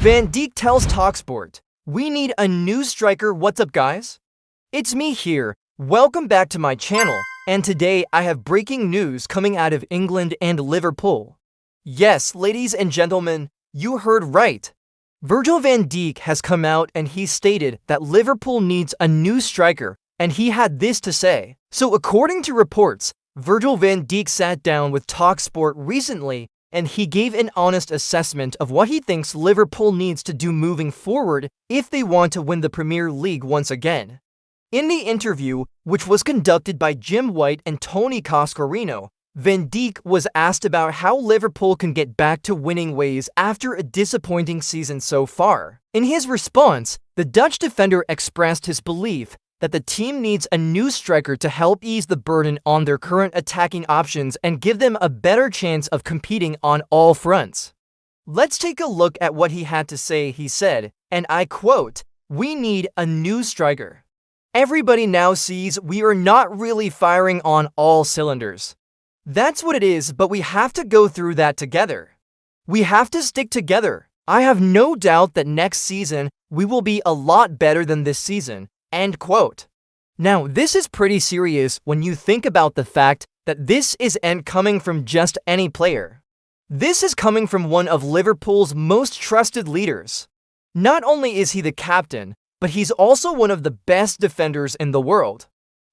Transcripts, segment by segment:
Van Dijk tells Talksport, "We need a new striker. What's up, guys? It's me here. Welcome back to my channel, and today I have breaking news coming out of England and Liverpool. Yes, ladies and gentlemen, you heard right. Virgil van Dijk has come out and he stated that Liverpool needs a new striker, and he had this to say. So according to reports, Virgil van Dijk sat down with Talksport recently and he gave an honest assessment of what he thinks Liverpool needs to do moving forward if they want to win the Premier League once again. In the interview, which was conducted by Jim White and Tony Coscarino, Van Dijk was asked about how Liverpool can get back to winning ways after a disappointing season so far. In his response, the Dutch defender expressed his belief that the team needs a new striker to help ease the burden on their current attacking options and give them a better chance of competing on all fronts. Let's take a look at what he had to say. He said, and I quote, "We need a new striker. Everybody now sees we are not really firing on all cylinders. That's what it is, but we have to go through that together. We have to stick together. I have no doubt that next season we will be a lot better than this season." End quote. Now, this is pretty serious when you think about the fact that this isn't coming from just any player. This is coming from one of Liverpool's most trusted leaders. Not only is he the captain, but he's also one of the best defenders in the world.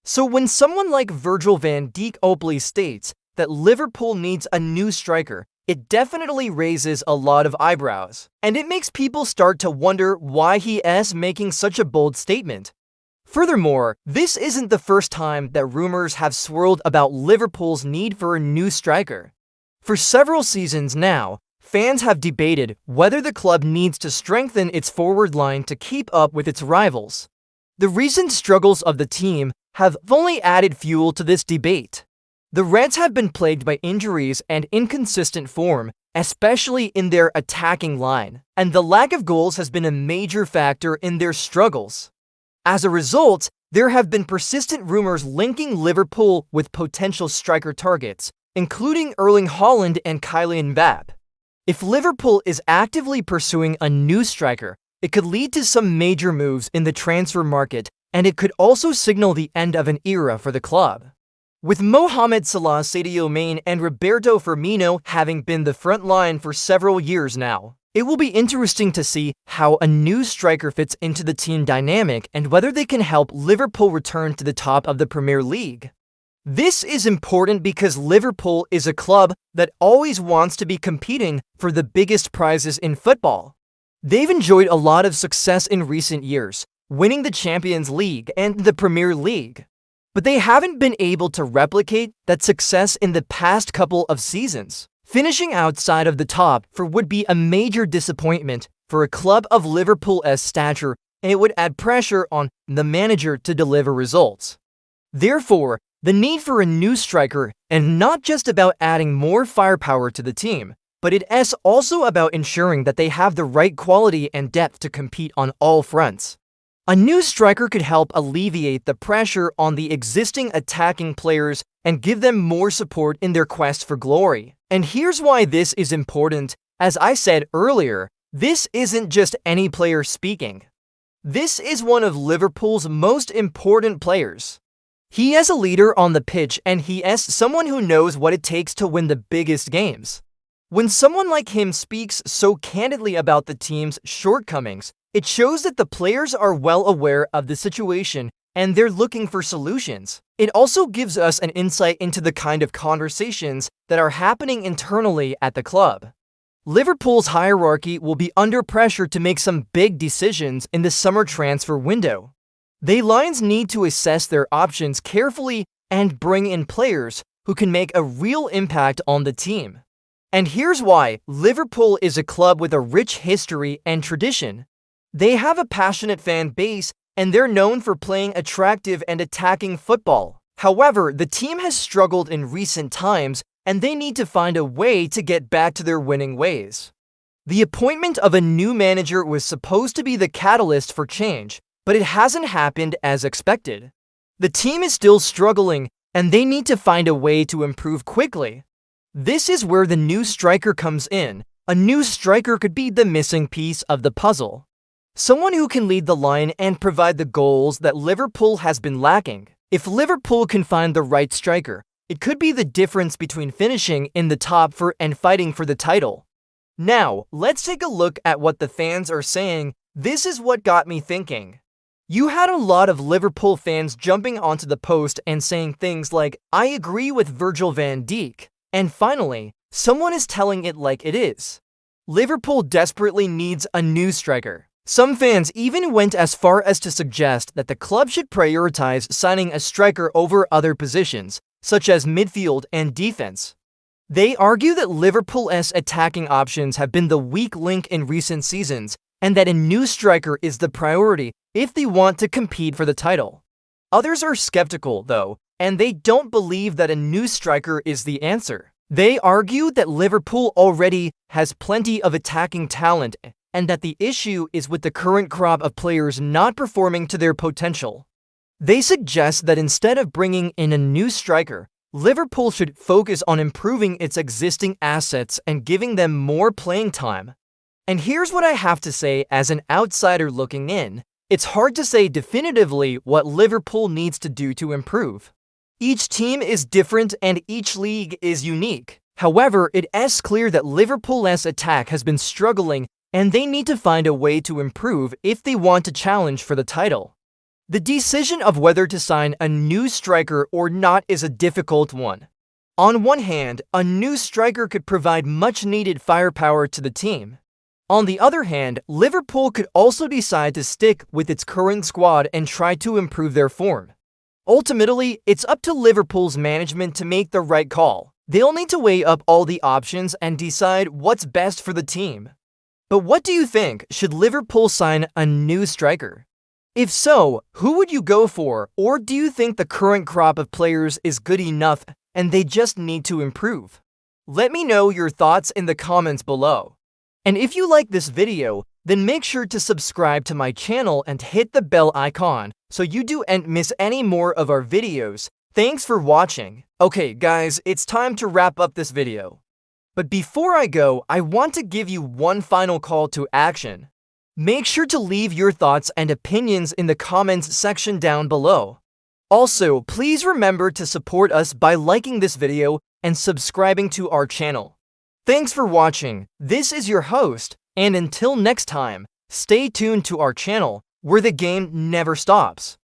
So when someone like Virgil van Dijk openly states that Liverpool needs a new striker, it definitely raises a lot of eyebrows. And it makes people start to wonder why he is making such a bold statement. Furthermore, this isn't the first time that rumors have swirled about Liverpool's need for a new striker. For several seasons now, fans have debated whether the club needs to strengthen its forward line to keep up with its rivals. The recent struggles of the team have only added fuel to this debate. The Reds have been plagued by injuries and inconsistent form, especially in their attacking line, and the lack of goals has been a major factor in their struggles. As a result, there have been persistent rumors linking Liverpool with potential striker targets, including Erling Haaland and Kylian Mbappe. If Liverpool is actively pursuing a new striker, it could lead to some major moves in the transfer market, and it could also signal the end of an era for the club. With Mohamed Salah, Sadio Mane, and Roberto Firmino having been the front line for several years now, it will be interesting to see how a new striker fits into the team dynamic and whether they can help Liverpool return to the top of the Premier League. This is important because Liverpool is a club that always wants to be competing for the biggest prizes in football. They've enjoyed a lot of success in recent years, winning the Champions League and the Premier League. But they haven't been able to replicate that success in the past couple of seasons. Finishing outside of the top four would be a major disappointment for a club of Liverpool's stature, and it would add pressure on the manager to deliver results. Therefore, the need for a new striker is not just about adding more firepower to the team, but it is also about ensuring that they have the right quality and depth to compete on all fronts. A new striker could help alleviate the pressure on the existing attacking players and give them more support in their quest for glory. And here's why this is important. As I said earlier, this isn't just any player speaking. This is one of Liverpool's most important players. He is a leader on the pitch, and he is someone who knows what it takes to win the biggest games. When someone like him speaks so candidly about the team's shortcomings, it shows that the players are well aware of the situation and they're looking for solutions. It also gives us an insight into the kind of conversations that are happening internally at the club. Liverpool's hierarchy will be under pressure to make some big decisions in the summer transfer window. The Lions need to assess their options carefully and bring in players who can make a real impact on the team. And here's why. Liverpool is a club with a rich history and tradition. They have a passionate fan base, and they're known for playing attractive and attacking football. However, the team has struggled in recent times, and they need to find a way to get back to their winning ways. The appointment of a new manager was supposed to be the catalyst for change, but it hasn't happened as expected. The team is still struggling, and they need to find a way to improve quickly. This is where the new striker comes in, A new striker could be the missing piece of the puzzle. Someone who can lead the line and provide the goals that Liverpool has been lacking. If Liverpool can find the right striker, it could be the difference between finishing in the top four and fighting for the title. Now, let's take a look at what the fans are saying. This is what got me thinking. You had a lot of Liverpool fans jumping onto the post and saying things like, "I agree with Virgil van Dijk." And finally, someone is telling it like it is. Liverpool desperately needs a new striker. Some fans even went as far as to suggest that the club should prioritize signing a striker over other positions, such as midfield and defense. They argue that Liverpool's attacking options have been the weak link in recent seasons, and that a new striker is the priority if they want to compete for the title. Others are skeptical, though, and they don't believe that a new striker is the answer. They argue that Liverpool already has plenty of attacking talent, and that the issue is with the current crop of players not performing to their potential. They suggest that instead of bringing in a new striker, Liverpool should focus on improving its existing assets and giving them more playing time. And here's what I have to say as an outsider looking in. It's hard to say definitively what Liverpool needs to do to improve. Each team is different and each league is unique. However, it is clear that Liverpool's attack has been struggling, and they need to find a way to improve if they want to challenge for the title. The decision of whether to sign a new striker or not is a difficult one. On one hand, a new striker could provide much-needed firepower to the team. On the other hand, Liverpool could also decide to stick with its current squad and try to improve their form. Ultimately, it's up to Liverpool's management to make the right call. They'll need to weigh up all the options and decide what's best for the team. But what do you think? Should Liverpool sign a new striker? If so, who would you go for? Or do you think the current crop of players is good enough and they just need to improve? Let me know your thoughts in the comments below. And if you like this video, then make sure to subscribe to my channel and hit the bell icon so you don't miss any more of our videos. Thanks for watching. Okay guys, it's time to wrap up this video. But before I go, I want to give you one final call to action. Make sure to leave your thoughts and opinions in the comments section down below. Also, please remember to support us by liking this video and subscribing to our channel. Thanks for watching. This is your host, and until next time, stay tuned to our channel, where the game never stops.